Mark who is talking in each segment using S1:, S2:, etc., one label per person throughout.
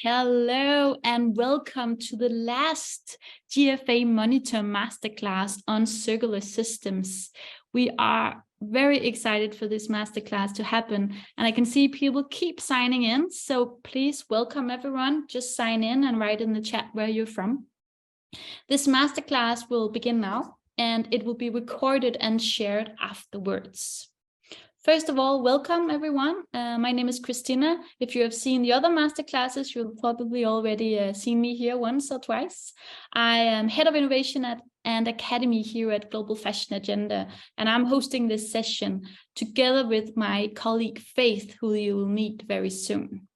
S1: Hello and welcome to the last GFA Monitor Masterclass on circular systems. We are very excited for this masterclass to happen, and I can see people keep signing in, so please welcome everyone. Just sign in and write in the chat where you're from. This masterclass will begin now, and it will be recorded and shared afterwards. First of all, welcome everyone. My name is Christina. If you have seen the other masterclasses, you'll probably already seen me here once or twice. I am Head of Innovation and Academy here at Global Fashion Agenda, and I'm hosting this session together with my colleague Faith, who you will meet very soon.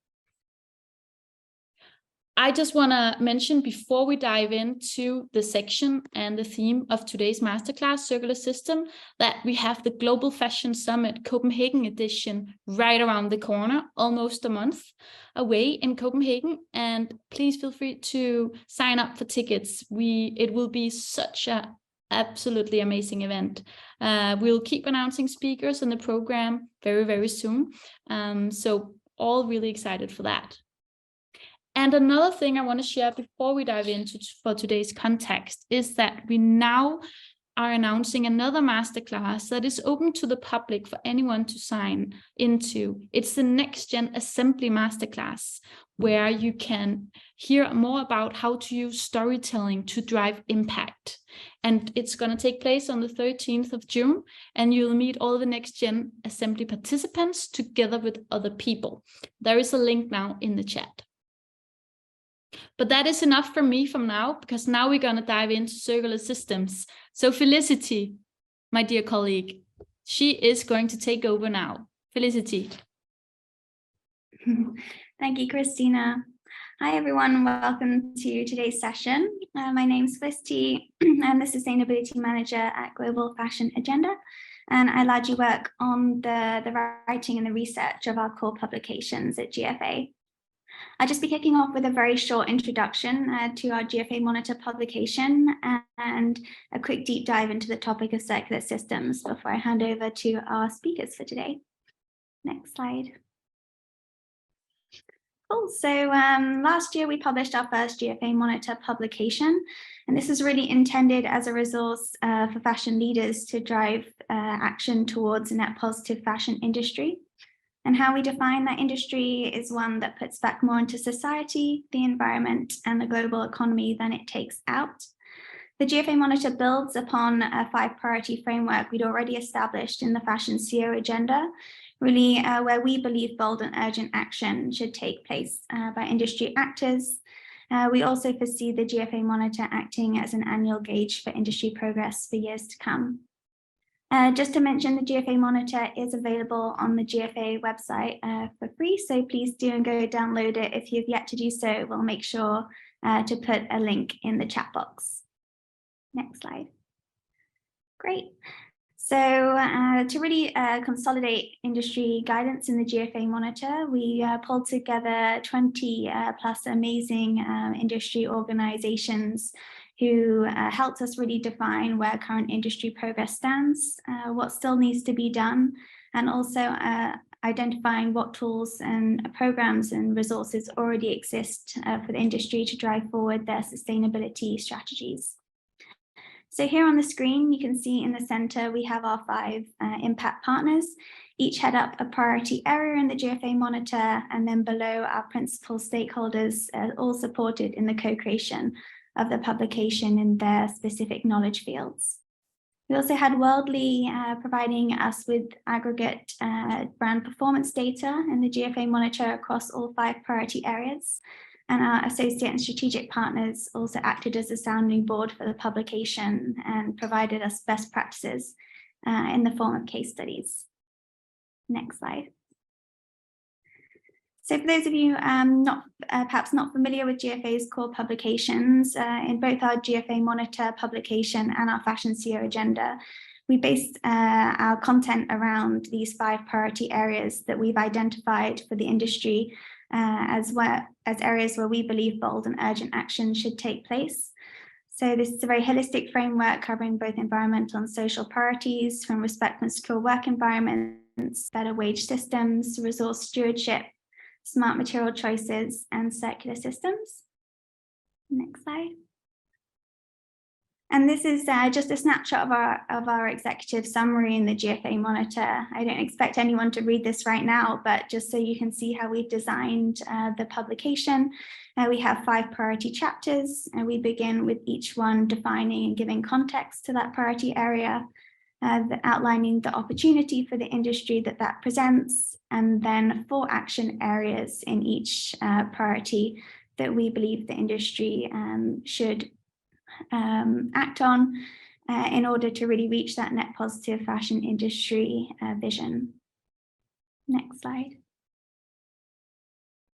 S1: I just want to mention before we dive into the section and the theme of today's masterclass, Circular System, that we have the Global Fashion Summit Copenhagen edition right around the corner, almost a month away in Copenhagen. And please feel free to sign up for tickets. It will be such an absolutely amazing event. We'll keep announcing speakers in the program very, very soon. So all really excited for that. And another thing I want to share before we dive into for today's context is that we now are announcing another masterclass that is open to the public for anyone to sign into. It's the Next Gen Assembly Masterclass, where you can hear more about how to use storytelling to drive impact. And it's going to take place on the 13th of June, and you'll meet all the Next Gen Assembly participants together with other people. There is a link now in the chat. But that is enough for me from now, because now we're going to dive into circular systems. So Felicity, my dear colleague, she is going to take over now. Felicity.
S2: Thank you, Christina. Hi, everyone. Welcome to today's session. My name is Felicity. I'm the Sustainability Manager at Global Fashion Agenda, and I largely work on the writing and the research of our core publications at GFA. I'll just be kicking off with a very short introduction to our GFA Monitor publication and a quick deep dive into the topic of circular systems before I hand over to our speakers for today. Next slide. Cool. So last year we published our first GFA Monitor publication, and this is really intended as a resource for fashion leaders to drive action towards a net positive fashion industry. And how we define that industry is one that puts back more into society, the environment, and the global economy than it takes out. The GFA Monitor builds upon a 5-priority framework we'd already established in the Fashion CEO agenda, really where we believe bold and urgent action should take place by industry actors. We also foresee the GFA Monitor acting as an annual gauge for industry progress for years to come. Just to mention, the GFA Monitor is available on the GFA website for free, so please do and go download it. If you've yet to do so, we'll make sure to put a link in the chat box. Next slide. Great. So to really consolidate industry guidance in the GFA Monitor, we pulled together 20 plus amazing industry organizations who helped us really define where current industry progress stands, what still needs to be done, and also identifying what tools and programs and resources already exist for the industry to drive forward their sustainability strategies. So here on the screen, you can see in the center, we have our 5 impact partners, each head up a priority area in the GFA Monitor, and then below our principal stakeholders, all supported in the co-creation of the publication in their specific knowledge fields. We also had Worldly providing us with aggregate brand performance data in the GFA Monitor across all 5 priority areas. And our associate and strategic partners also acted as a sounding board for the publication and provided us best practices in the form of case studies. Next slide. So for those of you perhaps not familiar with GFA's core publications, in both our GFA Monitor publication and our Fashion CEO agenda, we based our content around these 5 priority areas that we've identified for the industry as areas where we believe bold and urgent action should take place. So this is a very holistic framework covering both environmental and social priorities, from respect and secure work environments, better wage systems, resource stewardship, smart material choices, and circular systems. Next slide. And this is just a snapshot of our executive summary in the GFA Monitor. I don't expect anyone to read this right now, but just so you can see how we've designed the publication. We have 5 priority chapters, and we begin with each one defining and giving context to that priority area, outlining the opportunity for the industry that presents, and then 4 action areas in each priority that we believe the industry should act on in order to really reach that net positive fashion industry vision. Next slide.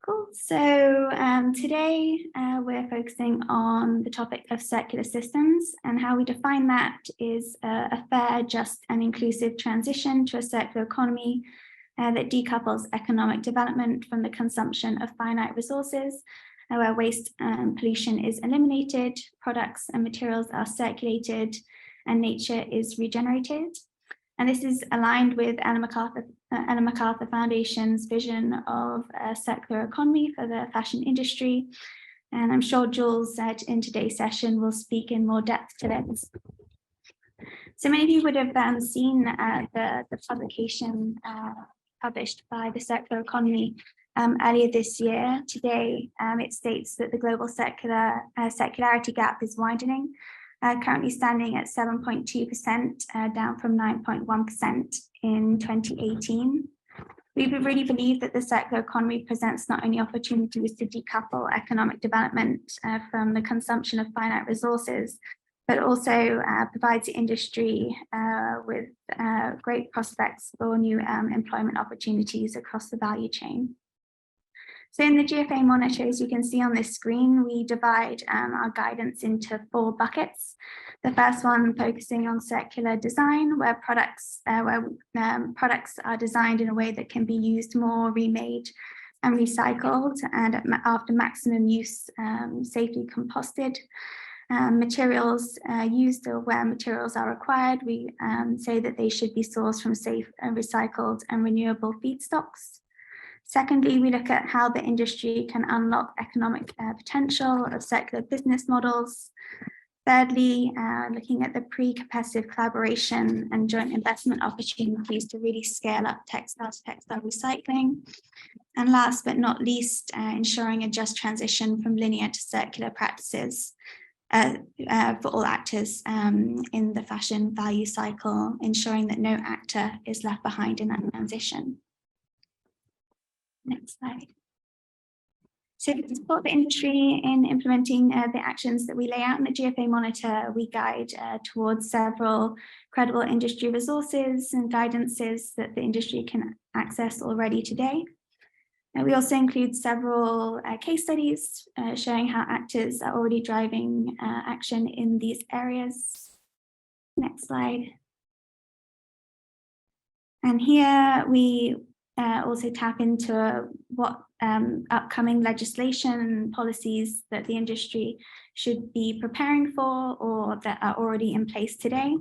S2: Cool. So today we're focusing on the topic of circular systems, and how we define that is a fair, just and inclusive transition to a circular economy that decouples economic development from the consumption of finite resources, where waste and pollution is eliminated, products and materials are circulated, and nature is regenerated. And this is aligned with Ellen MacArthur Foundation's vision of a circular economy for the fashion industry. And I'm sure Jules in today's session will speak in more depth to this. So many of you would have seen the publication published by the Circular Economy earlier this year. Today, it states that the global circularity gap is widening, currently standing at 7.2%, down from 9.1% in 2018. We really believe that the circular economy presents not only opportunities to decouple economic development from the consumption of finite resources, but also provides the industry with great prospects for new employment opportunities across the value chain. So in the GFA Monitor, as you can see on this screen, we divide our guidance into 4 buckets. The first one focusing on circular design, where products are designed in a way that can be used more, remade, and recycled, and after maximum use, safely composted. Materials used, or where materials are required, we say that they should be sourced from safe and recycled and renewable feedstocks. Secondly, we look at how the industry can unlock economic potential of circular business models. Thirdly, looking at the pre-competitive collaboration and joint investment opportunities to really scale up textile to textile recycling. And last but not least, ensuring a just transition from linear to circular practices for all actors in the fashion value cycle, ensuring that no actor is left behind in that transition. Next slide. So to support the industry in implementing the actions that we lay out in the GFA Monitor, we guide towards several credible industry resources and guidances that the industry can access already today. And we also include several case studies showing how actors are already driving action in these areas. Next slide. And here we also tap into what upcoming legislation and policies that the industry should be preparing for or that are already in place today,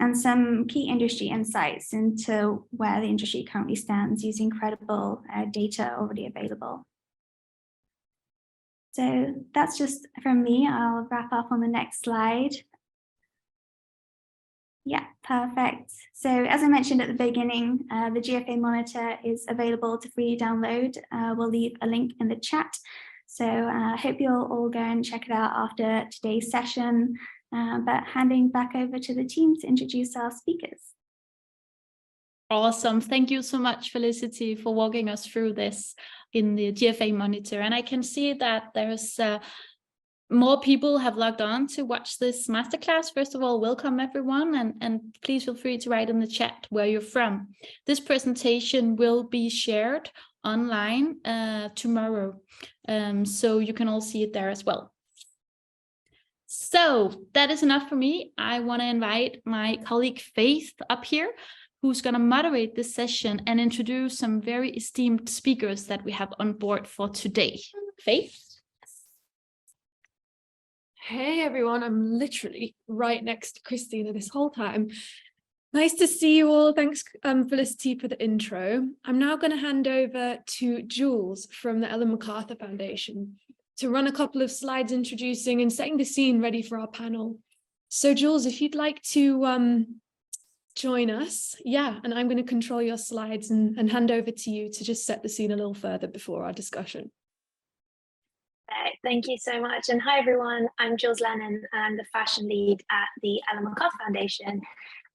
S2: and some key industry insights into where the industry currently stands using credible data already available. So that's just from me. I'll wrap up on the next slide. Yeah, perfect. So as I mentioned at the beginning, the GFA Monitor is available to freely download. We'll leave a link in the chat. So I hope you'll all go and check it out after today's session. But handing back over to the team to introduce our speakers.
S1: Awesome. Thank you so much, Felicity, for walking us through this in the GFA Monitor. And I can see that there's more people have logged on to watch this masterclass. First of all, welcome everyone, and please feel free to write in the chat where you're from. This presentation will be shared online tomorrow, so you can all see it there as well. So that is enough for me. I want to invite my colleague Faith up here, who's going to moderate this session and introduce some very esteemed speakers that we have on board for today. Faith?
S3: Hey everyone, I'm literally right next to Christina this whole time. Nice to see you all. Thanks, Felicity, for the intro. I'm now going to hand over to Jules from the Ellen MacArthur Foundation to run a couple of slides introducing and setting the scene ready for our panel. So Jules, if you'd like to join us, yeah, and I'm going to control your slides and hand over to you to just set the scene a little further before our discussion.
S4: Thank you so much. And hi, everyone. I'm Jules Lennon, and I'm the fashion lead at the Ellen MacArthur Foundation.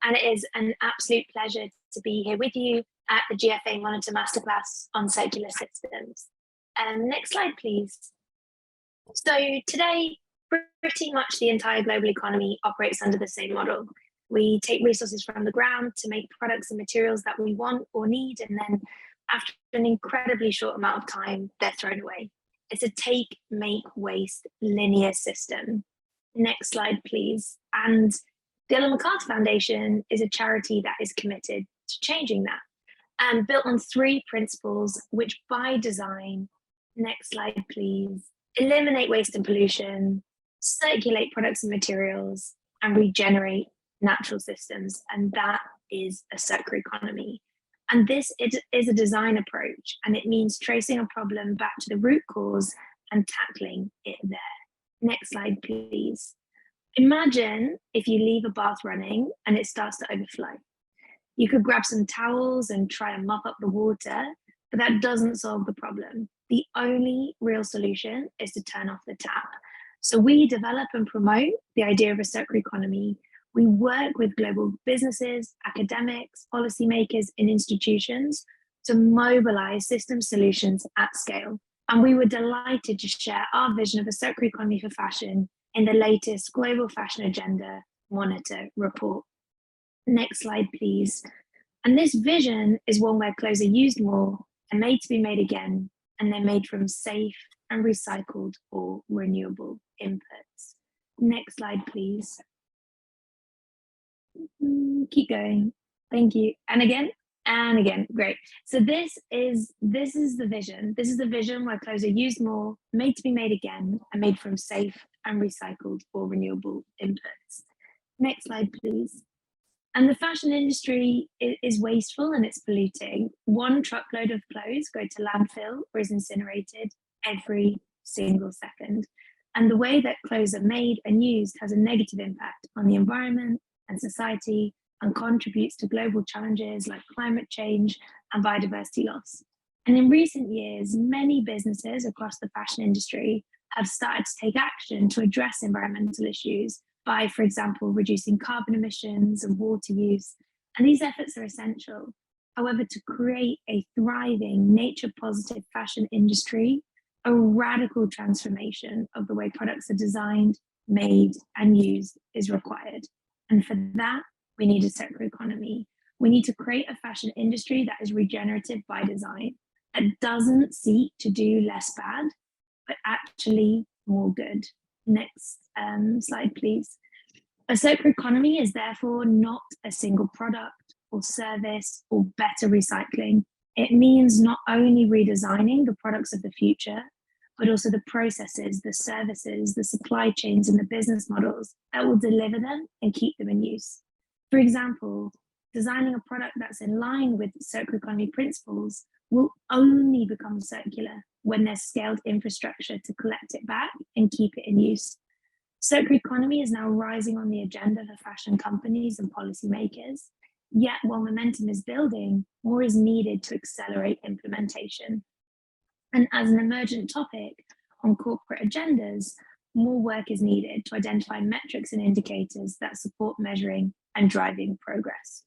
S4: And it is an absolute pleasure to be here with you at the GFA Monitor Masterclass on circular systems. Next slide, please. So today, pretty much the entire global economy operates under the same model. We take resources from the ground to make products and materials that we want or need, and then after an incredibly short amount of time, they're thrown away. It's a take, make, waste linear system. Next slide, please. And the Ellen MacArthur Foundation is a charity that is committed to changing that, and built on 3 principles, which by design, next slide, please, eliminate waste and pollution, circulate products and materials, and regenerate natural systems. And that is a circular economy. And this is a design approach, and it means tracing a problem back to the root cause and tackling it there. Next slide, please. Imagine if you leave a bath running and it starts to overflow. You could grab some towels and try and mop up the water, but that doesn't solve the problem. The only real solution is to turn off the tap. So we develop and promote the idea of a circular economy. We work with global businesses, academics, policymakers, and institutions to mobilize system solutions at scale. And we were delighted to share our vision of a circular economy for fashion in the latest Global Fashion Agenda Monitor report. Next slide, please. And this vision is one where clothes are used more and made to be made again, and they're made from safe and recycled or renewable inputs. Next slide, please. Keep going. Thank you. And again, great. So this is the vision. This is the vision where clothes are used more, made to be made again, and made from safe and recycled or renewable inputs. Next slide, please. And the fashion industry is wasteful and it's polluting. 1 truckload of clothes go to landfill or is incinerated every single second. And the way that clothes are made and used has a negative impact on the environment and society, and contributes to global challenges like climate change and biodiversity loss. And in recent years, many businesses across the fashion industry have started to take action to address environmental issues by, for example, reducing carbon emissions and water use. And these efforts are essential. However, to create a thriving, nature-positive fashion industry, a radical transformation of the way products are designed, made, and used is required. And for that, we need a circular economy. We need to create a fashion industry that is regenerative by design, that doesn't seek to do less bad, but actually more good. Next slide, please. A circular economy is therefore not a single product or service or better recycling. It means not only redesigning the products of the future, but also the processes, the services, the supply chains, and the business models that will deliver them and keep them in use. For example, designing a product that's in line with circular economy principles will only become circular when there's scaled infrastructure to collect it back and keep it in use. Circular economy is now rising on the agenda for fashion companies and policymakers, yet while momentum is building, more is needed to accelerate implementation. And as an emergent topic on corporate agendas, more work is needed to identify metrics and indicators that support measuring and driving progress.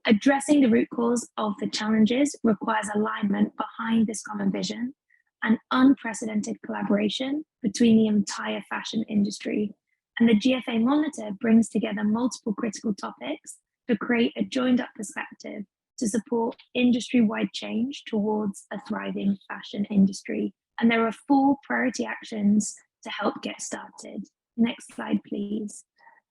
S4: Addressing the root cause of the challenges requires alignment behind this common vision and unprecedented collaboration between the entire fashion industry. And the GFA Monitor brings together multiple critical topics to create a joined-up perspective to support industry-wide change towards a thriving fashion industry. And there are 4 priority actions to help get started. Next slide, please.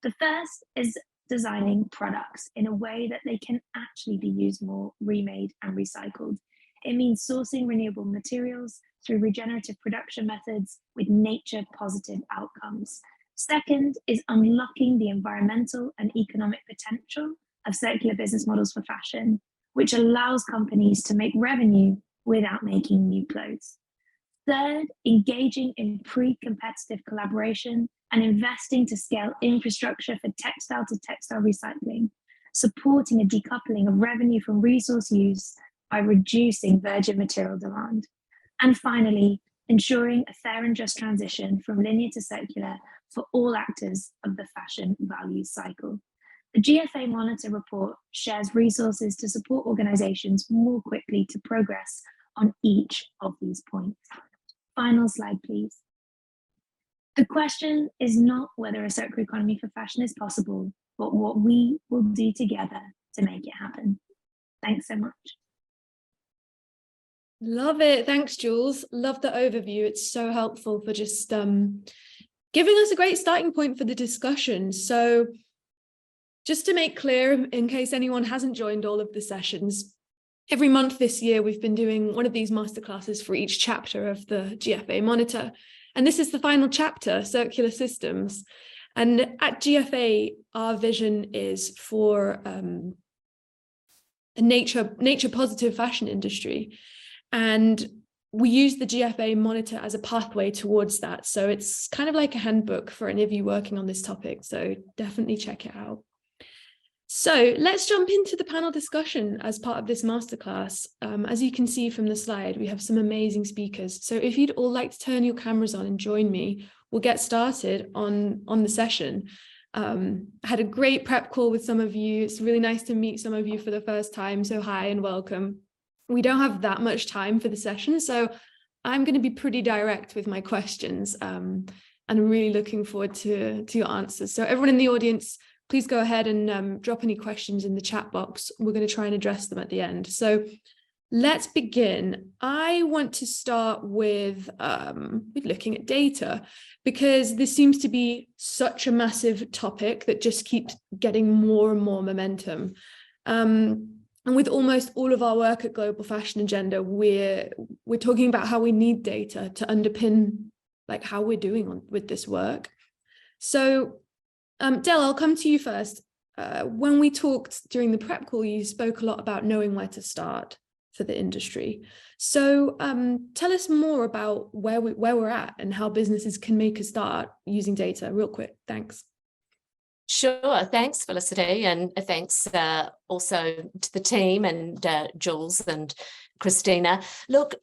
S4: The first is designing products in a way that they can actually be used more, remade, and recycled. It means sourcing renewable materials through regenerative production methods with nature-positive outcomes. Second is unlocking the environmental and economic potential of circular business models for fashion, which allows companies to make revenue without making new clothes. Third, engaging in pre-competitive collaboration and investing to scale infrastructure for textile to textile recycling, supporting a decoupling of revenue from resource use by reducing virgin material demand. And finally, ensuring a fair and just transition from linear to circular for all actors of the fashion value cycle. The GFA Monitor report shares resources to support organizations more quickly to progress on each of these points. Final slide, please. The question is not whether a circular economy for fashion is possible, but what we will do together to make it happen. Thanks so much.
S3: Love it. Thanks, Jules. Love the overview. It's so helpful for just giving us a great starting point for the discussion. So just to make clear, in case anyone hasn't joined all of the sessions, every month this year, we've been doing one of these masterclasses for each chapter of the GFA Monitor. And this is the final chapter, Circular Systems. And at GFA, our vision is for a nature positive fashion industry. And we use the GFA Monitor as a pathway towards that. So it's kind of like a handbook for any of you working on this topic. So definitely check it out. So let's jump into the panel discussion as part of this masterclass. As you can see from the slide, we have some amazing speakers. So if you'd all like to turn your cameras on and join me, we'll get started on the session. I had a great prep call with some of you. It's really nice to meet some of you for the first time. So hi and welcome. We don't have that much time for the session, so I'm going to be pretty direct with my questions, and I'm really looking forward to your answers. So everyone in the audience, please go ahead and drop any questions in the chat box. We're going to try and address them at the end. So let's begin. I want to start with looking at data, because this seems to be such a massive topic that just keeps getting more and more momentum. And with almost all of our work at Global Fashion Agenda, we're talking about how we need data to underpin like how we're doing with this work. So Del, I'll come to you first. When we talked during the prep call, you spoke a lot about knowing where to start for the industry. So tell us more about where we're at and how businesses can make a start using data real quick. Thanks.
S5: Sure. Thanks, Felicity. And thanks also to the team and Jules and Christina. Look,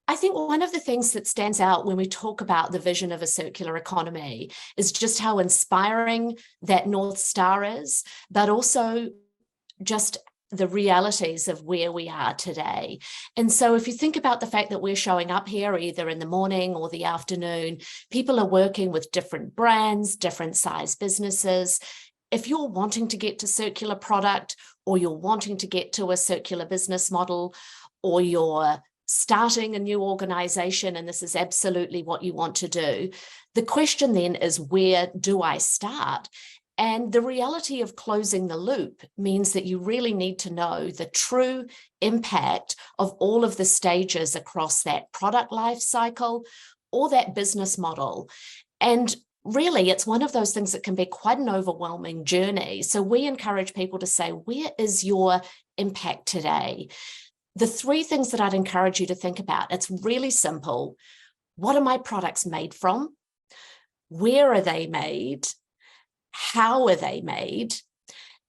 S5: I think one of the things that stands out when we talk about the vision of a circular economy is just how inspiring that North Star is, but also just the realities of where we are today. And so if you think about the fact that we're showing up here either in the morning or the afternoon, people are working with different brands, different size businesses. If you're wanting to get to circular product, or you're wanting to get to a circular business model, or you're starting a new organization and this is absolutely what you want to do, the question then is, where do I start? And the reality of closing the loop means that you really need to know the true impact of all of the stages across that product life cycle or that business model. And really, it's one of those things that can be quite an overwhelming journey. So we encourage people to say, where is your impact today? The three things that I'd encourage you to think about, it's really simple. What are my products made from? Where are they made? How are they made?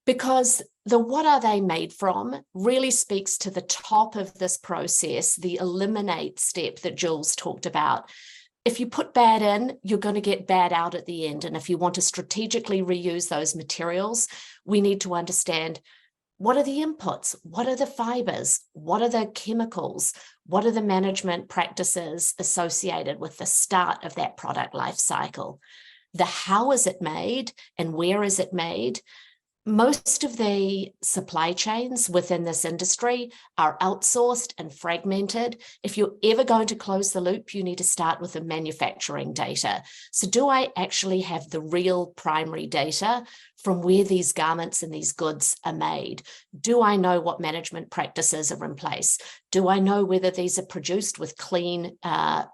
S5: Because the what are they made from really speaks to the top of this process, the eliminate step that Jules talked about. If you put bad in, you're going to get bad out at the end. And if you want to strategically reuse those materials, we need to understand, what are the inputs? What are the fibers? What are the chemicals? What are the management practices associated with the start of that product life cycle? The how is it made and where is it made? Most of the supply chains within this industry are outsourced and fragmented. If you're ever going to close the loop, you need to start with the manufacturing data. So do I actually have the real primary data from where these garments and these goods are made? Do I know what management practices are in place? Do I know whether these are produced with clean,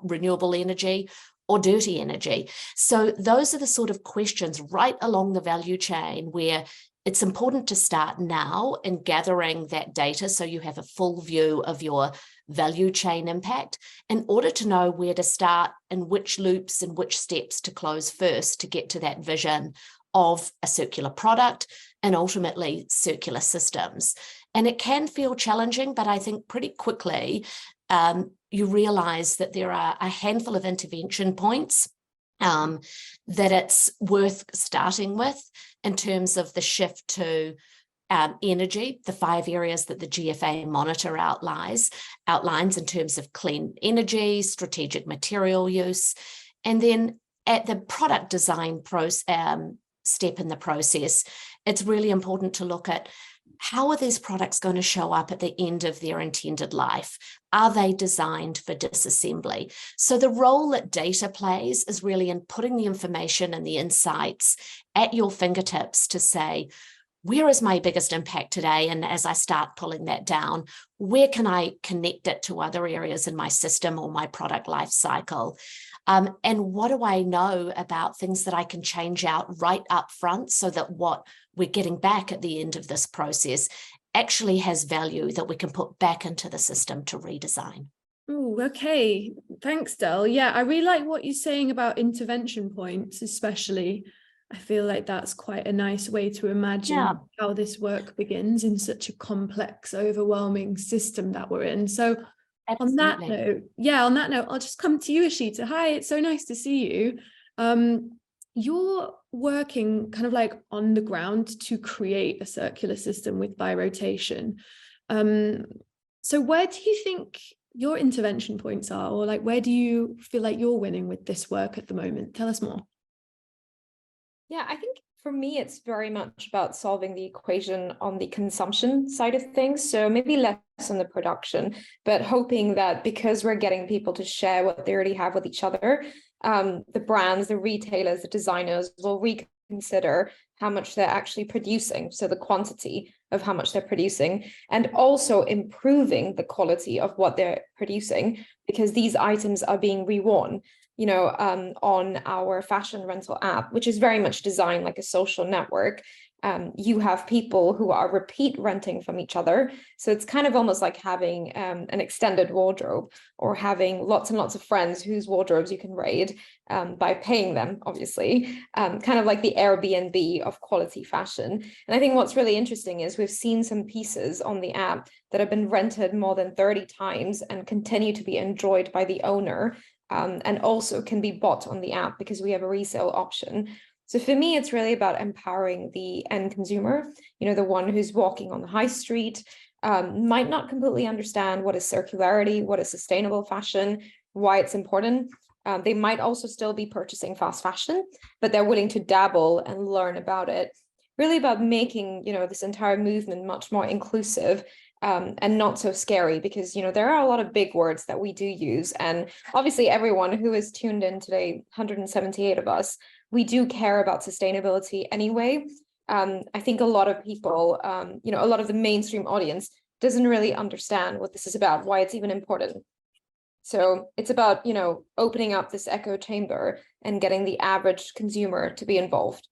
S5: renewable energy or dirty energy? So those are the sort of questions right along the value chain where it's important to start now in gathering that data so you have a full view of your value chain impact in order to know where to start and which loops and which steps to close first to get to that vision of a circular product and ultimately circular systems. And it can feel challenging, but I think pretty quickly you realize that there are a handful of intervention points that it's worth starting with in terms of the shift to energy, the 5 areas that the GFA Monitor outlines in terms of clean energy, strategic material use, and then at the product design step in the process, it's really important to look at how are these products going to show up at the end of their intended life? Are they designed for disassembly? So the role that data plays is really in putting the information and the insights at your fingertips to say, where is my biggest impact today? And as I start pulling that down, where can I connect it to other areas in my system or my product life cycle? And what do I know about things that I can change out right up front so that what we're getting back at the end of this process actually has value that we can put back into the system to redesign?
S3: Oh, okay. Thanks, Del. Yeah, I really like what you're saying about intervention points, especially. I feel like that's quite a nice way to imagine how this work begins in such a complex, overwhelming system that we're in. So on that note, I'll just come to you, Eshita. Hi, it's so nice to see you. You're working kind of like on the ground to create a circular system with birotation. So where do you think your intervention points are, or like where do you feel like you're winning with this work at the moment? Tell us more.
S6: Yeah, I think for me, it's very much about solving the equation on the consumption side of things. So maybe less on the production, but hoping that because we're getting people to share what they already have with each other, the brands, the retailers, the designers will reconsider how much they're actually producing. So the quantity of how much they're producing, and also improving the quality of what they're producing, because these items are being reworn. On our fashion rental app, which is very much designed like a social network, you have people who are repeat renting from each other. So it's kind of almost like having an extended wardrobe, or having lots and lots of friends whose wardrobes you can raid by paying them, obviously, kind of like the Airbnb of quality fashion. And I think what's really interesting is we've seen some pieces on the app that have been rented more than 30 times and continue to be enjoyed by the owner. And also can be bought on the app because we have a resale option. So for me, it's really about empowering the end consumer, the one who's walking on the high street, might not completely understand what is circularity, what is sustainable fashion, why it's important. They might also still be purchasing fast fashion, but they're willing to dabble and learn about it. Really about making, this entire movement much more inclusive. And not so scary, because there are a lot of big words that we do use, and obviously everyone who is tuned in today, 178 of us, we do care about sustainability anyway. I think a lot of people, a lot of the mainstream audience doesn't really understand what this is about, why it's even important. So it's about opening up this echo chamber and getting the average consumer to be involved.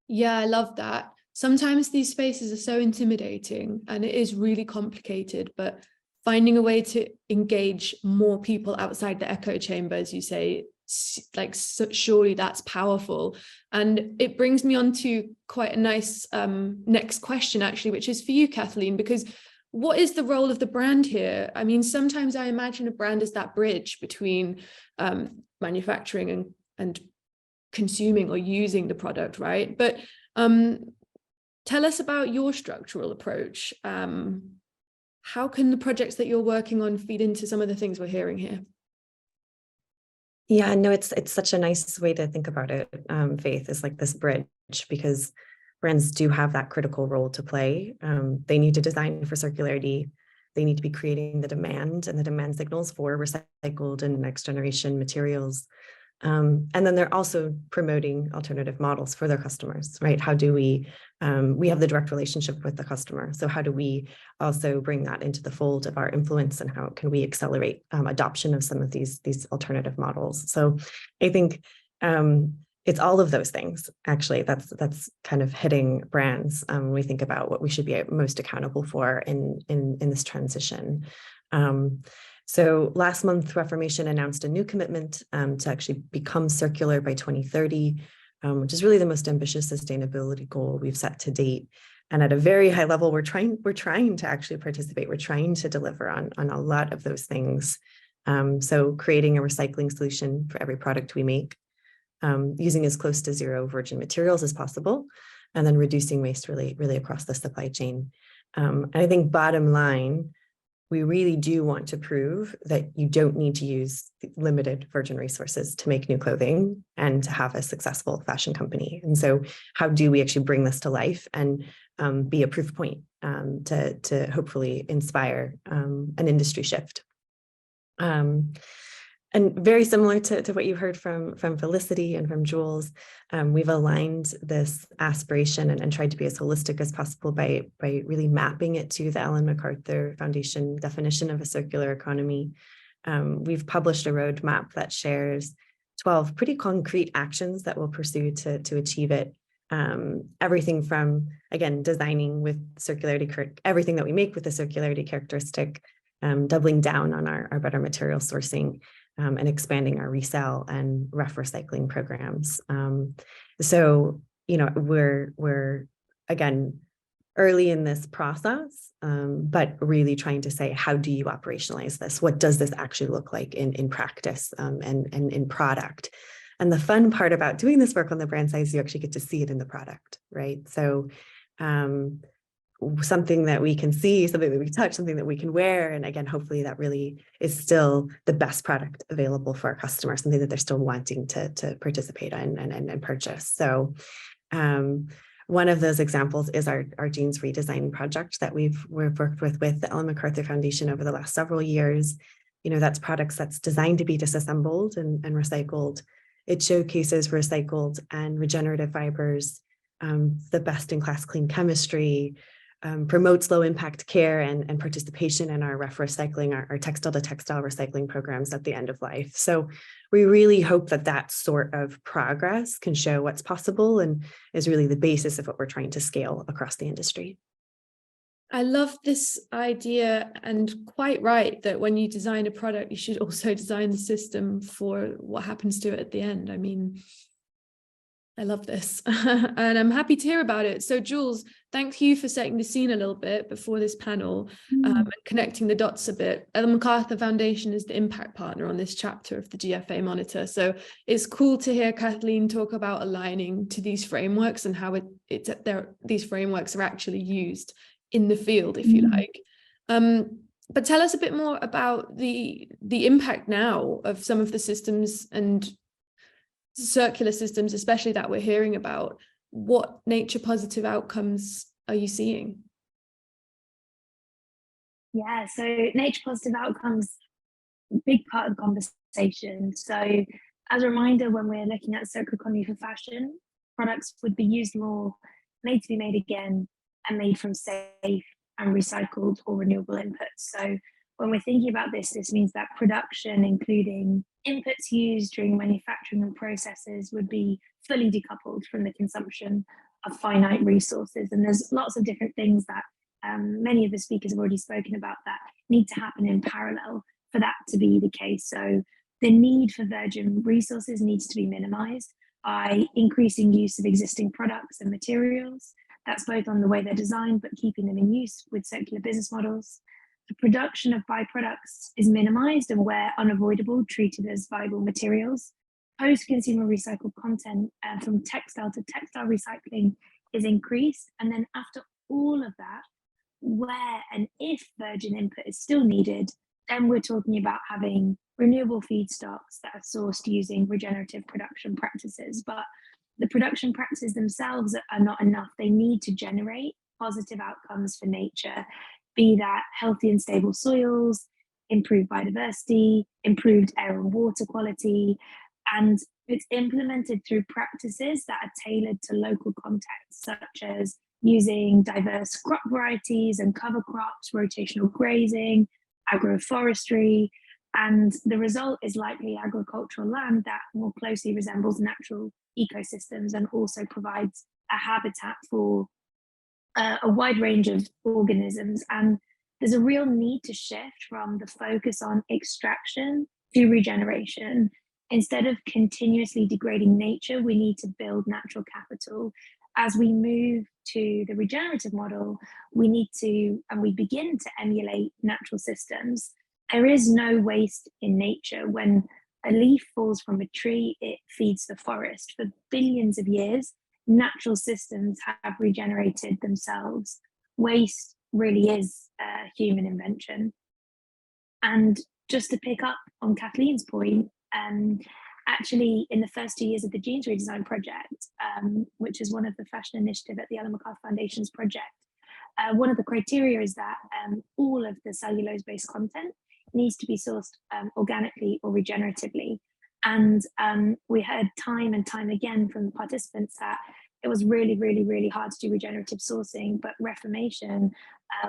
S3: Yeah, I love that. Sometimes these spaces are so intimidating and it is really complicated, but finding a way to engage more people outside the echo chamber, as you say, surely that's powerful. And it brings me on to quite a nice next question, actually, which is for you, Kathleen, because what is the role of the brand here? I mean, sometimes I imagine a brand as that bridge between manufacturing and consuming or using the product, right? But tell us about your structural approach. How can the projects that you're working on feed into some of the things we're hearing here?
S7: Yeah, no, it's such a nice way to think about it. Faith is like this bridge, because brands do have that critical role to play. They need to design for circularity. They need to be creating the demand and the demand signals for recycled and next generation materials. And then they're also promoting alternative models for their customers, right? How do we have the direct relationship with the customer. So how do we also bring that into the fold of our influence, and how can we accelerate adoption of some of these alternative models? So I think it's all of those things. Actually, that's kind of hitting brands when we think about what we should be most accountable for in this transition. So last month, Reformation announced a new commitment to actually become circular by 2030, which is really the most ambitious sustainability goal we've set to date. And at a very high level, we're trying to actually participate. We're trying to deliver on a lot of those things. So creating a recycling solution for every product we make, using as close to zero virgin materials as possible, and then reducing waste really across the supply chain. And I think bottom line, we really do want to prove that you don't need to use limited virgin resources to make new clothing and to have a successful fashion company. And so how do we actually bring this to life and be a proof point to hopefully inspire an industry shift? And very similar to what you heard from Felicity and from Jules, we've aligned this aspiration and tried to be as holistic as possible by really mapping it to the Ellen MacArthur Foundation definition of a circular economy. We've published a roadmap that shares 12 pretty concrete actions that we'll pursue to achieve it. Everything from, again, designing with circularity, everything that we make with a circularity characteristic, doubling down on our better material sourcing, and expanding our resale and ref recycling programs. So, we're again, early in this process, but really trying to say, how do you operationalize this? What does this actually look like in practice and in product? And the fun part about doing this work on the brand side is you actually get to see it in the product, right? So something that we can see, something that we can touch, something that we can wear. And again, hopefully that really is still the best product available for our customers, something that they're still wanting to participate in and purchase. So one of those examples is our jeans redesign project that we've worked with the Ellen MacArthur Foundation over the last several years. That's products that's designed to be disassembled and recycled. It showcases recycled and regenerative fibers, the best-in-class clean chemistry, promotes low impact care and participation in our ref recycling, our textile to textile recycling programs at the end of life. So we really hope that sort of progress can show what's possible and is really the basis of what we're trying to scale across the industry.
S3: I love this idea, and quite right that when you design a product, you should also design the system for what happens to it at the end. I mean, I love this and I'm happy to hear about it. So Jules, thank you for setting the scene a little bit before this panel and connecting the dots a bit. The MacArthur Foundation is the impact partner on this chapter of the GFA Monitor. So it's cool to hear Kathleen talk about aligning to these frameworks and how these frameworks are actually used in the field, if you like. But tell us a bit more about the impact now of some of the systems and circular systems, especially that we're hearing about. What nature positive outcomes are you seeing?
S4: Yeah, so nature positive outcomes, big part of the conversation. So as a reminder, when we're looking at circular economy for fashion, products would be used more, made to be made again, and made from safe and recycled or renewable inputs. So when we're thinking about this means that production, including inputs used during manufacturing and processes, would be fully decoupled from the consumption of finite resources. And there's lots of different things that many of the speakers have already spoken about that need to happen in parallel for that to be the case. So the need for virgin resources needs to be minimized by increasing use of existing products and materials. That's both on the way they're designed, but keeping them in use with circular business models. The production of byproducts is minimized and, where unavoidable, treated as viable materials. Post-consumer recycled content from textile to textile recycling is increased. And then after all of that, where and if virgin input is still needed, then we're talking about having renewable feedstocks that are sourced using regenerative production practices. But the production practices themselves are not enough. They need to generate positive outcomes for nature, be that healthy and stable soils, improved biodiversity, improved air and water quality, and it's implemented through practices that are tailored to local contexts, such as using diverse crop varieties and cover crops, rotational grazing, agroforestry, And the result is likely agricultural land that more closely resembles natural ecosystems and also provides a habitat for a wide range of organisms. And there's a real need to shift from the focus on extraction to regeneration. Instead of continuously degrading nature, we need to build natural capital. As we move to the regenerative model, we need to, and we begin to emulate natural systems. There is no waste in nature. When a leaf falls from a tree, it feeds the forest. For billions of years, natural systems have regenerated themselves. Waste really is a human invention. And just to pick up on Kathleen's point, actually in the first 2 years of the Jeans Redesign project, which is one of the fashion initiative at the Ellen MacArthur Foundation's project, one of the criteria is that all of the cellulose-based content needs to be sourced organically or regeneratively. And we heard time and time again from the participants that it was really, really, really hard to do regenerative sourcing, but Reformation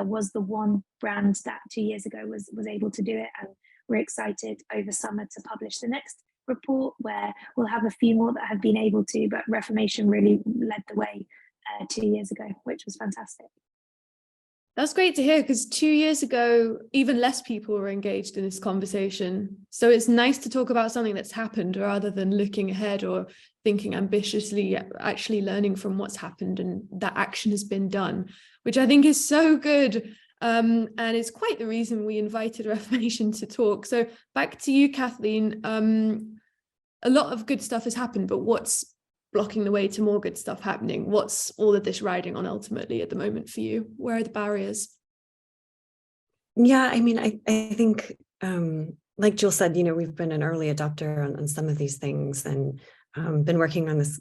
S4: was the one brand that 2 years ago was able to do it. And we're excited over summer to publish the next report where we'll have a few more that have been able to, but Reformation really led the way 2 years ago, which was fantastic.
S3: That's great to hear, because 2 years ago, even less people were engaged in this conversation. So it's nice to talk about something that's happened rather than looking ahead or thinking ambitiously, actually learning from what's happened and that action has been done, which I think is so good. And it's quite the reason we invited Reformation to talk. So back to you, Kathleen. A lot of good stuff has happened, but what's blocking the way to more good stuff happening? What's all of this riding on ultimately at the moment for you? Where are the barriers?
S7: Yeah, I mean, I think, like Jules said, we've been an early adopter on some of these things and been working on this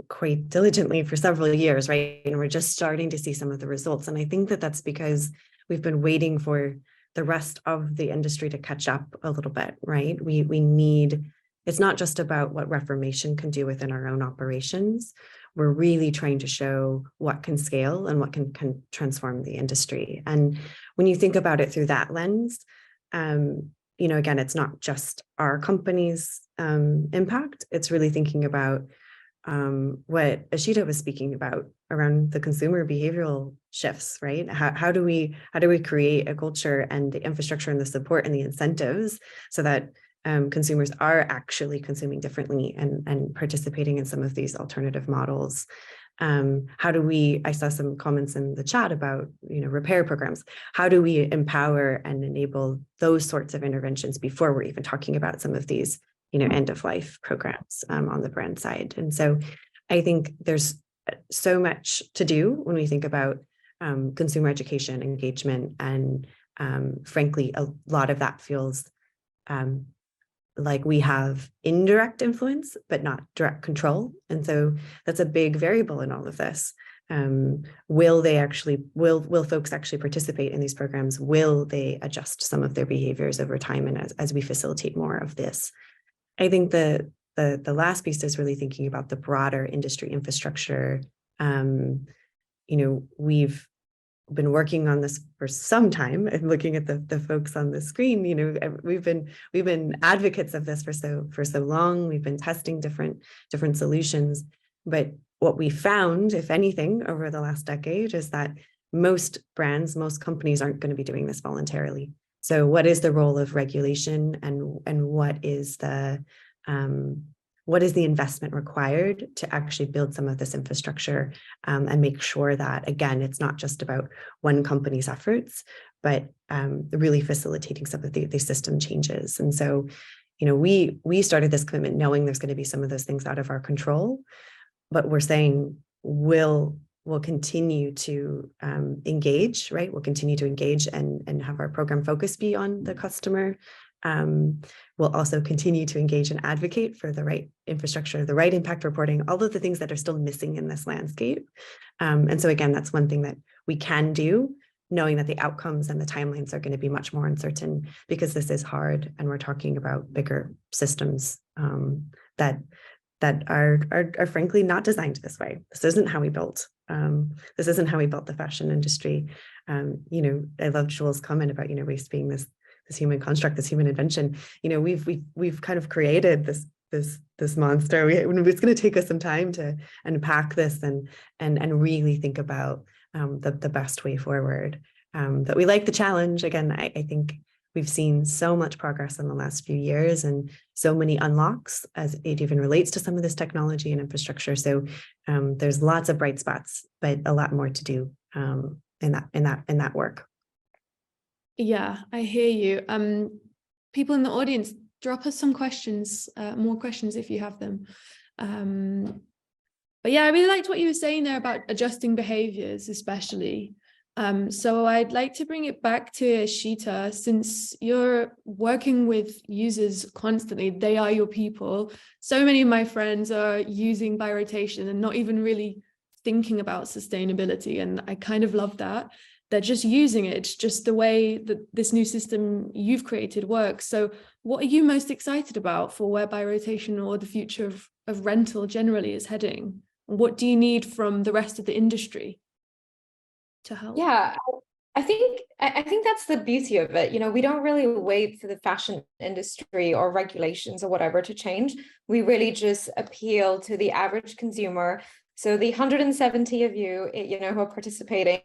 S7: quite diligently for several years, right? And we're just starting to see some of the results. And I think that that's because we've been waiting for the rest of the industry to catch up a little bit, right? We need, it's not just about what Reformation can do within our own operations. We're really trying to show what can scale and what can transform the industry. And when you think about it through that lens, again, it's not just our company's impact. It's really thinking about what Eshita was speaking about around the consumer behavioral shifts, right? How do we create a culture and the infrastructure and the support and the incentives so that consumers are actually consuming differently and participating in some of these alternative models? I saw some comments in the chat about, repair programs. How do we empower and enable those sorts of interventions before we're even talking about some of these, end of life programs on the brand side? And so I think there's so much to do when we think about consumer education, engagement, and frankly, a lot of that feels like we have indirect influence, but not direct control. And so that's a big variable in all of this. Will folks actually participate in these programs? Will they adjust some of their behaviors over time? And as we facilitate more of this, I think the last piece is really thinking about the broader industry infrastructure. We've been working on this for some time, and looking at the folks on the screen, we've been advocates of this for so long. We've been testing different solutions, but what we found, if anything, over the last decade is that most brands, most companies aren't going to be doing this voluntarily. So what is the role of regulation, and what is the investment required to actually build some of this infrastructure and make sure that, again, it's not just about one company's efforts, but really facilitating some of these system changes. And so, we started this commitment knowing there's going to be some of those things out of our control, but we're saying we'll continue to engage, right? We'll continue to engage and have our program focus be on the customer. We'll also continue to engage and advocate for the right infrastructure, the right impact reporting, all of the things that are still missing in this landscape. And so again, that's one thing that we can do, knowing that the outcomes and the timelines are going to be much more uncertain because this is hard, and we're talking about bigger systems that are frankly not designed this way. This isn't how we built. This isn't how we built the fashion industry. I love Jules' comment about waste being this human construct, this human invention. You know, we've kind of created this monster. It's going to take us some time to unpack this and really think about the best way forward. That we like the challenge. Again, I think we've seen so much progress in the last few years and so many unlocks as it even relates to some of this technology and infrastructure. So there's lots of bright spots, but a lot more to do in that work.
S3: Yeah, I hear you. People in the audience, drop us some questions, more questions if you have them. But yeah, I really liked what you were saying there about adjusting behaviors, especially. So I'd like to bring it back to Eshita, since you're working with users constantly, they are your people. So many of my friends are using birotation and not even really thinking about sustainability. And I kind of love that. They're just using it. It's just the way that this new system you've created works. So what are you most excited about for where birotation or the future of rental generally is heading? What do you need from the rest of the industry to help?
S6: Yeah, I think that's the beauty of it. You know, we don't really wait for the fashion industry or regulations or whatever to change. We really just appeal to the average consumer. So the 170 of you, who are participating,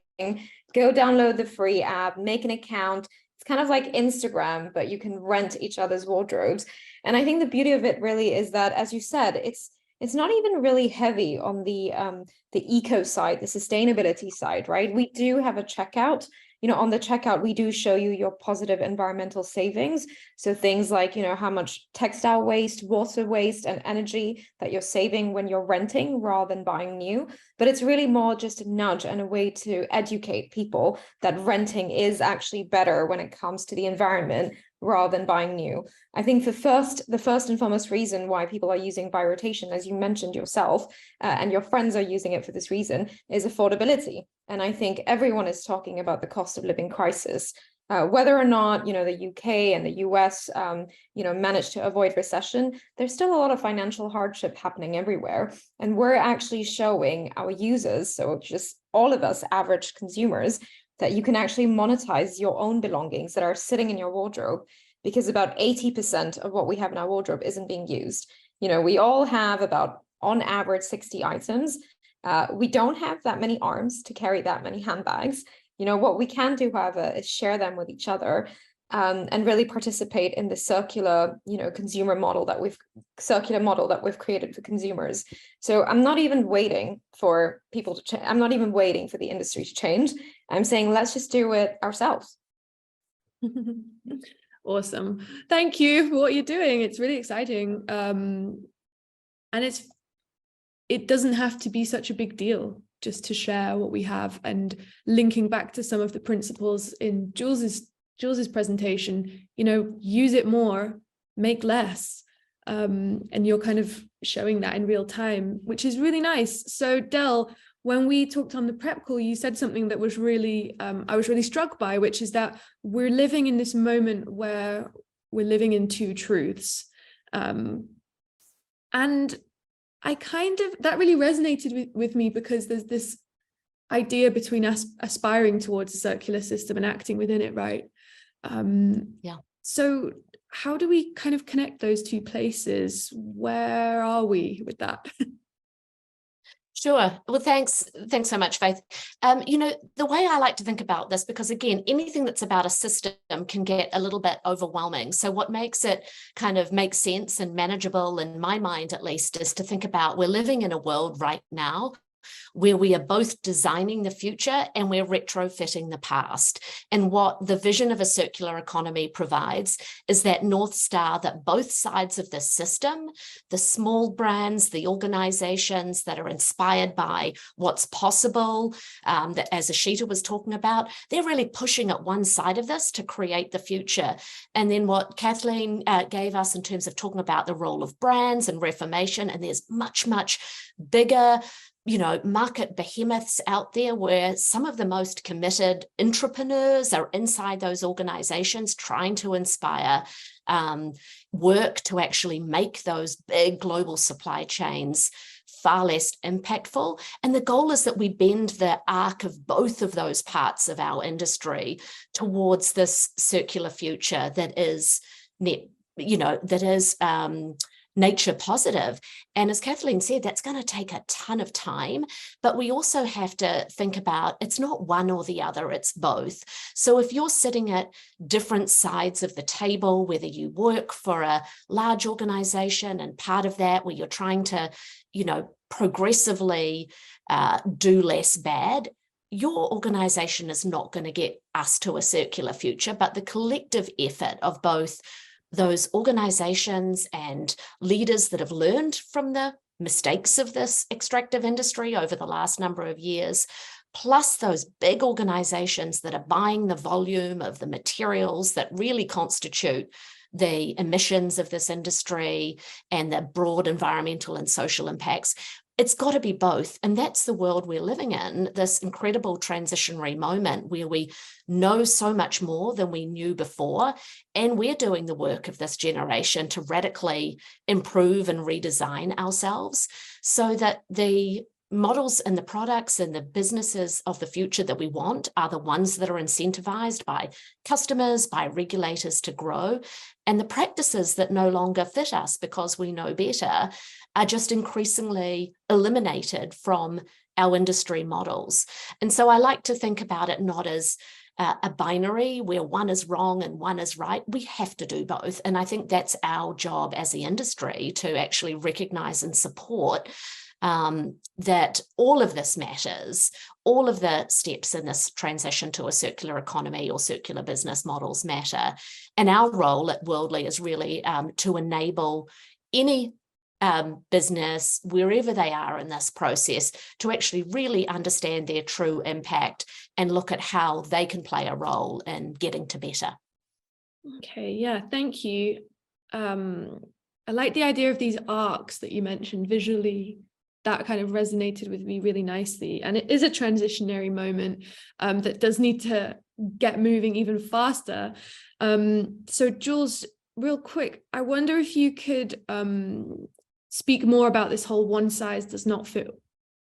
S6: go download the free app, make an account. It's kind of like Instagram, but you can rent each other's wardrobes. And I think the beauty of it really is that, as you said, it's not even really heavy on the eco side, the sustainability side, right? We do have a checkout. On the checkout, we do show you your positive environmental savings. So things like, how much textile waste, water waste, and energy that you're saving when you're renting rather than buying new. But it's really more just a nudge and a way to educate people that renting is actually better when it comes to the environment rather than buying new. I think the first and foremost reason why people are using birotation, as you mentioned yourself, and your friends are using it for this reason, is affordability. And I think everyone is talking about the cost of living crisis. Whether or not, the UK and the US, managed to avoid recession, there's still a lot of financial hardship happening everywhere. And we're actually showing our users, so just all of us average consumers, that you can actually monetize your own belongings that are sitting in your wardrobe, because about 80% of what we have in our wardrobe isn't being used. We all have about, on average, 60 items. We don't have that many arms to carry that many handbags. What we can do, however, is share them with each other and really participate in the circular, consumer model that we've created for consumers. So I'm not even waiting for people to change. I'm not even waiting for the industry to change. I'm saying, let's just do it ourselves.
S3: Awesome. Thank you for what you're doing. It's really exciting. And it doesn't have to be such a big deal just to share what we have. And linking back to some of the principles in Jules's presentation, use it more, make less. And you're kind of showing that in real time, which is really nice. So Del, when we talked on the prep call, you said something that was really, I was really struck by, which is that we're living in this moment where we're living in two truths. And I that really resonated with me, because there's this idea between us aspiring towards a circular system and acting within it, right? So how do we kind of connect those two places? Where are we with that?
S5: Sure. Well, thanks so much, Faith. The way I like to think about this, because again, anything that's about a system can get a little bit overwhelming. So what makes it kind of make sense and manageable, in my mind at least, is to think about, we're living in a world right now where we are both designing the future and we're retrofitting the past. And what the vision of a circular economy provides is that North Star that both sides of the system, the small brands, the organizations that are inspired by what's possible, that as Eshita was talking about, they're really pushing at one side of this to create the future. And then what Kathleen gave us in terms of talking about the role of brands and Reformation, and there's much, much bigger market behemoths out there where some of the most committed entrepreneurs are inside those organizations trying to inspire work to actually make those big global supply chains far less impactful. And the goal is that we bend the arc of both of those parts of our industry towards this circular future that is nature positive. And as Kathleen said, that's going to take a ton of time, but we also have to think about it's not one or the other, it's both. So if you're sitting at different sides of the table, whether you work for a large organization and part of that where you're trying to, progressively do less bad, your organization is not going to get us to a circular future, but the collective effort of both those organizations and leaders that have learned from the mistakes of this extractive industry over the last number of years, plus those big organizations that are buying the volume of the materials that really constitute the emissions of this industry and the broad environmental and social impacts. It's got to be both. And that's the world we're living in, this incredible transitionary moment where we know so much more than we knew before. And we're doing the work of this generation to radically improve and redesign ourselves so that the models and the products and the businesses of the future that we want are the ones that are incentivized by customers, by regulators to grow. And the practices that no longer fit us because we know better are just increasingly eliminated from our industry models. And so I like to think about it not as a binary where one is wrong and one is right. We have to do both. And I think that's our job as the industry to actually recognize and support that all of this matters, all of the steps in this transition to a circular economy or circular business models matter. And our role at Worldly is really to enable any business, wherever they are in this process, to actually really understand their true impact and look at how they can play a role in getting to better.
S3: Okay, yeah, thank you. I like the idea of these arcs that you mentioned visually. That kind of resonated with me really nicely. And it is a transitionary moment that does need to get moving even faster. So Jules, real quick, I wonder if you could speak more about this whole one size does not fit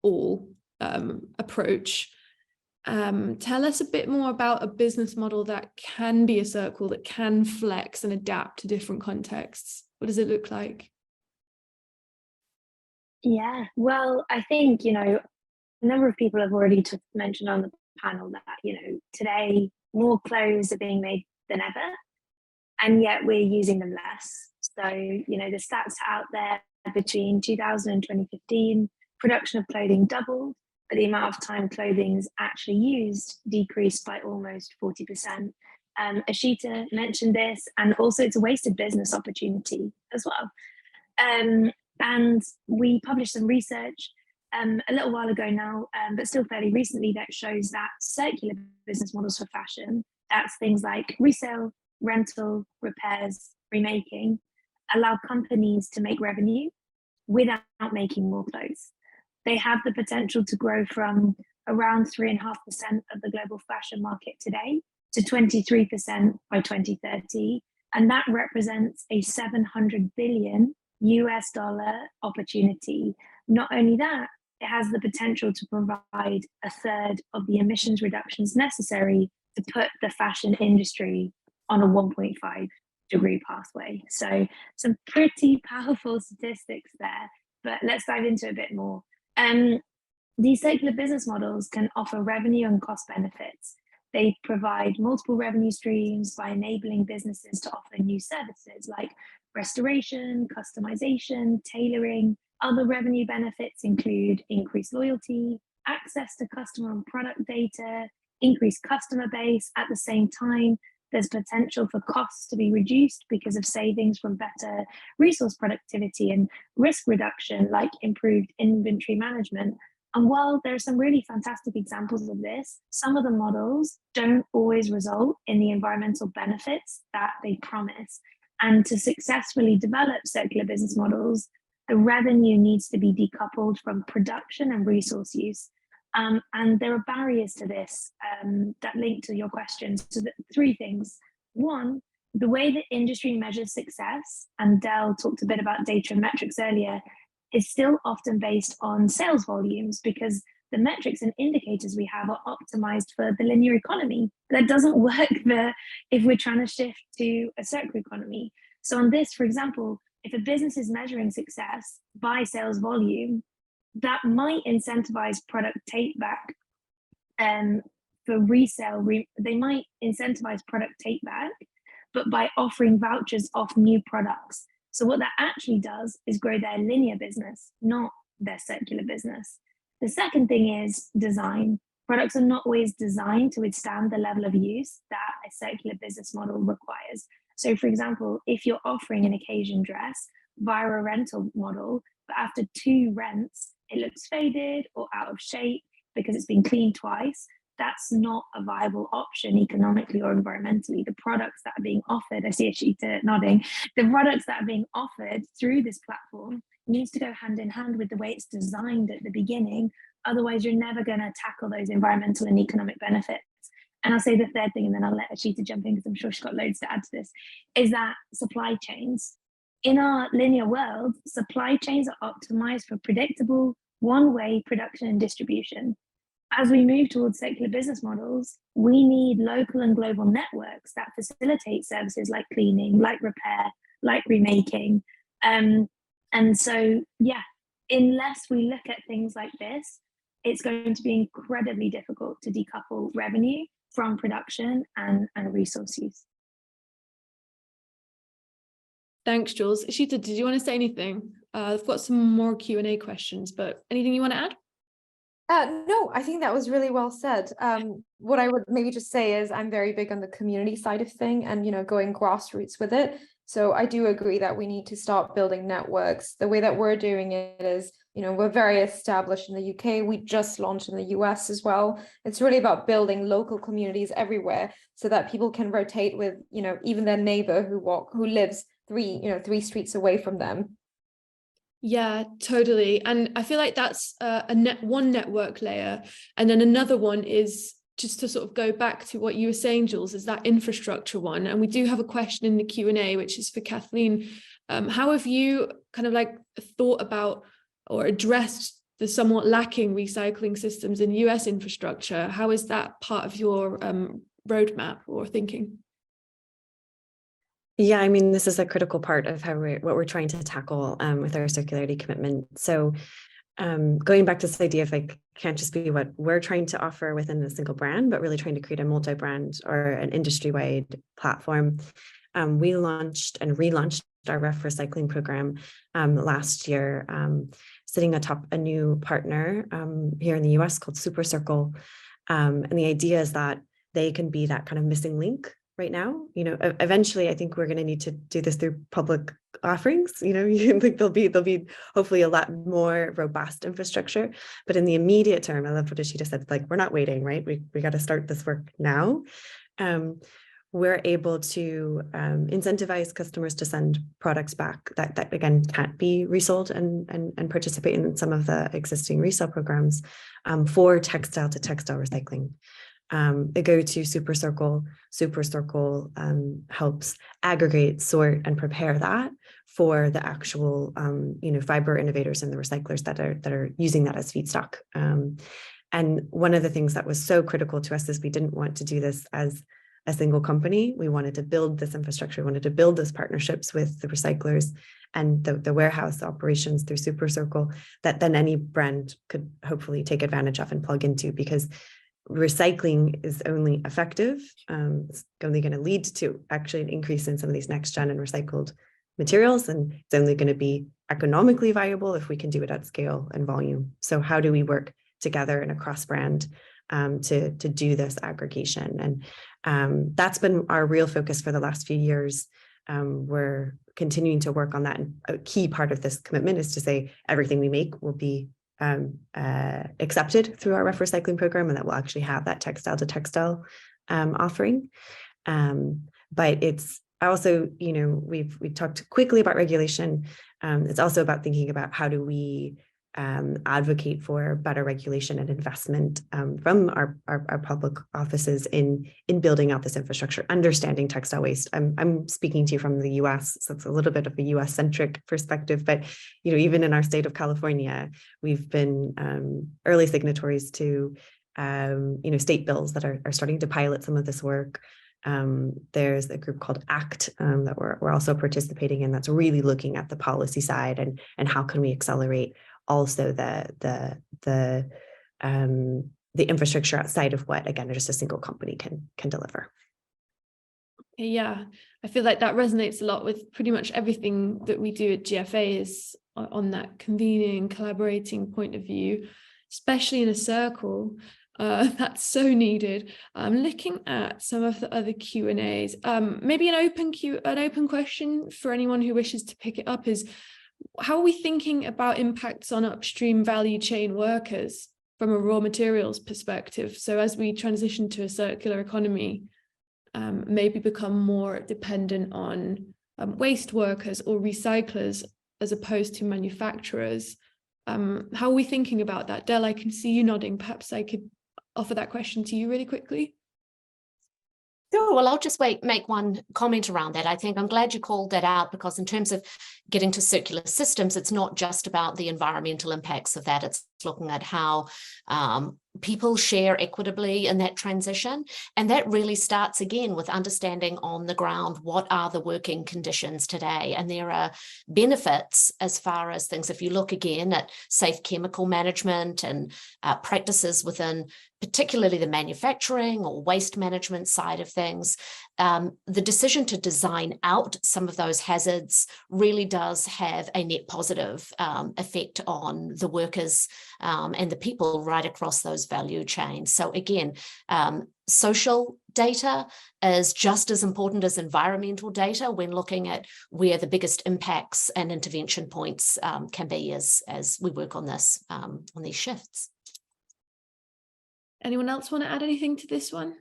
S3: all approach. Tell us a bit more about a business model that can be a circle, that can flex and adapt to different contexts. What does it look like?
S4: Yeah, well, I think, a number of people have already mentioned on the panel that, today more clothes are being made than ever, and yet we're using them less. So, the stats out there between 2000 and 2015, production of clothing doubled, but the amount of time clothing's actually used decreased by almost 40%. Eshita mentioned this, and also it's a wasted business opportunity as well. And we published some research a little while ago now, but still fairly recently, that shows that circular business models for fashion, that's things like resale, rental, repairs, remaking, allow companies to make revenue without making more clothes. They have the potential to grow from around 3.5% of the global fashion market today to 23% by 2030. And that represents a $700 billion US opportunity. Not only that, it has the potential to provide a third of the emissions reductions necessary to put the fashion industry on a 1.5 degree pathway. So some pretty powerful statistics there, but let's dive into a bit more. These circular business models can offer revenue and cost benefits. They provide multiple revenue streams by enabling businesses to offer new services like restoration, customization, tailoring. Other revenue benefits include increased loyalty, access to customer and product data, increased customer base. At the same time, there's potential for costs to be reduced because of savings from better resource productivity and risk reduction, like improved inventory management. And while there are some really fantastic examples of this, some of the models don't always result in the environmental benefits that they promise. And to successfully develop circular business models, the revenue needs to be decoupled from production and resource use. And there are barriers to this that link to your questions. So three things. One, the way that industry measures success, and Del talked a bit about data and metrics earlier, is still often based on sales volumes, because the metrics and indicators we have are optimized for the linear economy. That doesn't work if we're trying to shift to a circular economy. So on this, for example, if a business is measuring success by sales volume, that might incentivize product take back. For resale, they might incentivize product take back, but by offering vouchers off new products. So what that actually does is grow their linear business, not their circular business. The second thing is design. Products are not always designed to withstand the level of use that a circular business model requires. So for example, if you're offering an occasion dress via a rental model, but after 2 rents, it looks faded or out of shape because it's been cleaned twice, that's not a viable option economically or environmentally. The products that are being offered, I see Eshita nodding, the products that are being offered through this platform needs to go hand in hand with the way it's designed at the beginning. Otherwise, you're never going to tackle those environmental and economic benefits. And I'll say the third thing, and then I'll let Eshita jump in because I'm sure she's got loads to add to this, is that supply chains. In our linear world, supply chains are optimized for predictable, one-way production and distribution. As we move towards circular business models, we need local and global networks that facilitate services like cleaning, like repair, like remaking. And so, yeah, unless we look at things like this, it's going to be incredibly difficult to decouple revenue from production and resource use.
S3: Thanks, Jules. Eshita, did you want to say anything? I've got some more Q&A questions, but anything you want to add?
S6: No, I think that was really well said. What I would maybe just say is I'm very big on the community side of thing and, going grassroots with it. So I do agree that we need to start building networks. The way that we're doing it is, we're very established in the UK. We just launched in the US as well. It's really about building local communities everywhere so that people can rotate with, even their neighbor who lives three streets away from them.
S3: Yeah, totally. And I feel like that's one network layer. And then another one is just to sort of go back to what you were saying, Jules, is that infrastructure one. And we do have a question in the Q&A, which is for Kathleen. How have you kind of like thought about or addressed the somewhat lacking recycling systems in US infrastructure? How is that part of your roadmap or thinking?
S7: Yeah, I mean, this is a critical part of what we're trying to tackle with our circularity commitment. So going back to this idea of like, can't just be what we're trying to offer within a single brand, but really trying to create a multi-brand or an industry-wide platform. We launched and relaunched our ref recycling program last year, sitting atop a new partner here in the US called Super Circle. And the idea is that they can be that kind of missing link right now. Eventually I think we're going to need to do this through public offerings. Like there'll be hopefully a lot more robust infrastructure, but in the immediate term, I love what Eshita said, like, we're not waiting, right? We got to start this work now. We're able to incentivize customers to send products back that again can't be resold and participate in some of the existing resale programs for textile to textile recycling. They go to Super Circle. Super Circle helps aggregate, sort, and prepare that for the actual, fiber innovators and the recyclers that are using that as feedstock. And one of the things that was so critical to us is we didn't want to do this as a single company. We wanted to build this infrastructure. We wanted to build those partnerships with the recyclers and the warehouse operations through Super Circle that then any brand could hopefully take advantage of and plug into, because recycling is only effective. It's only going to lead to actually an increase in some of these next gen and recycled materials. And it's only going to be economically viable if we can do it at scale and volume. So how do we work together in a cross brand to do this aggregation? And that's been our real focus for the last few years. We're continuing to work on that. And a key part of this commitment is to say everything we make will be accepted through our ref recycling program, and that will actually have that textile to textile offering. But it's also, we've talked quickly about regulation. It's also about thinking about how do we advocate for better regulation and investment from our public offices in building out this infrastructure, understanding textile waste. I'm speaking to you from the US, so it's a little bit of a US centric perspective, but even in our state of California, we've been early signatories to state bills that are starting to pilot some of this work. There's a group called ACT that we're also participating in that's really looking at the policy side and how can we accelerate also the infrastructure outside of what, again, just a single company can deliver.
S3: Yeah, I feel like that resonates a lot with pretty much everything that we do at GFA is on that convening, collaborating point of view, especially in a circle. That's so needed. I'm looking at some of the other Q&As. Maybe an open question for anyone who wishes to pick it up is, how are we thinking about impacts on upstream value chain workers from a raw materials perspective? So as we transition to a circular economy, maybe become more dependent on waste workers or recyclers as opposed to manufacturers. How are we thinking about that? Del, I can see you nodding. Perhaps I could offer that question to you really quickly.
S5: Sure. Well, I'll just make one comment around that. I think I'm glad you called that out, because in terms of getting to circular systems, it's not just about the environmental impacts of that. It's looking at how people share equitably in that transition. And that really starts again with understanding on the ground, what are the working conditions today? And there are benefits as far as things, if you look again at safe chemical management and practices within particularly the manufacturing or waste management side of things, the decision to design out some of those hazards really does have a net positive effect on the workers and the people right across those value chains. So again, social data is just as important as environmental data when looking at where the biggest impacts and intervention points can be as we work on this, on these shifts.
S3: Anyone else want to add anything to this one?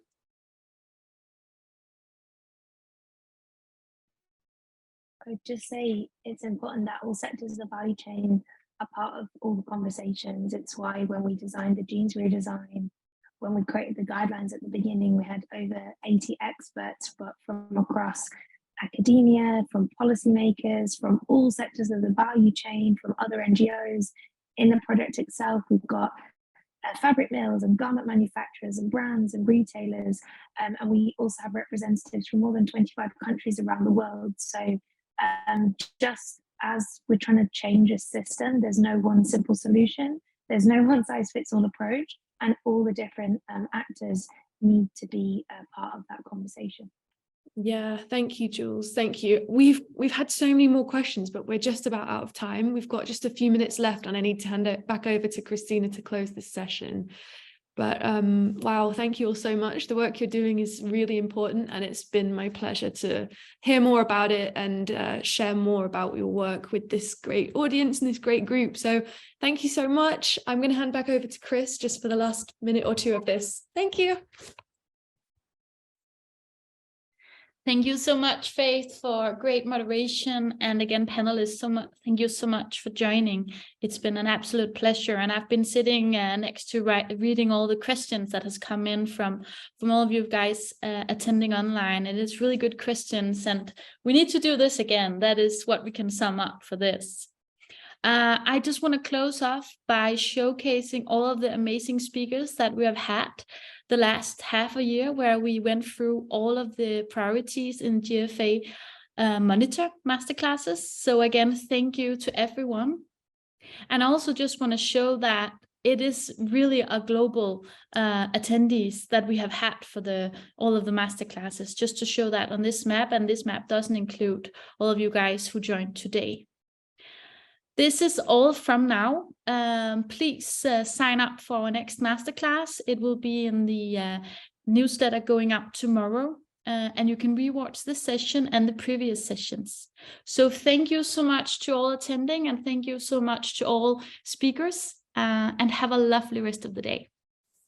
S4: I would just say it's important that all sectors of the value chain are part of all the conversations. It's why when we designed the Genes redesign, when we created the guidelines at the beginning, we had over 80 experts, but from across academia, from policymakers, from all sectors of the value chain, from other NGOs. In the project itself, we've got fabric mills and garment manufacturers and brands and retailers, and we also have representatives from more than 25 countries around the world. So just as we're trying to change a system, there's no one simple solution, there's no one size fits all approach, and all the different actors need to be part of that conversation.
S3: Yeah, thank you, Jules. Thank you. We've had so many more questions, but we're just about out of time. We've got just a few minutes left, and I need to hand it back over to Christina to close this session. But wow, thank you all so much. The work you're doing is really important, and it's been my pleasure to hear more about it and share more about your work with this great audience and this great group. So thank you so much. I'm going to hand back over to Chris just for the last minute or two of this. Thank you.
S1: Thank you so much, Faith, for great moderation. And again, panelists, thank you so much for joining. It's been an absolute pleasure. And I've been sitting next to reading all the questions that has come in from all of you guys attending online. And it's really good questions. And we need to do this again. That is what we can sum up for this. I just want to close off by showcasing all of the amazing speakers that we have had the last half a year, where we went through all of the priorities in GFA Monitor Masterclasses. So again, thank you to everyone. And I also just want to show that it is really a global attendees that we have had for all of the Masterclasses, just to show that on this map, and this map doesn't include all of you guys who joined today. This is all from now. Please sign up for our next masterclass. It will be in the newsletter going up tomorrow, and you can rewatch this session and the previous sessions. So thank you so much to all attending, and thank you so much to all speakers, and have a lovely rest of the day.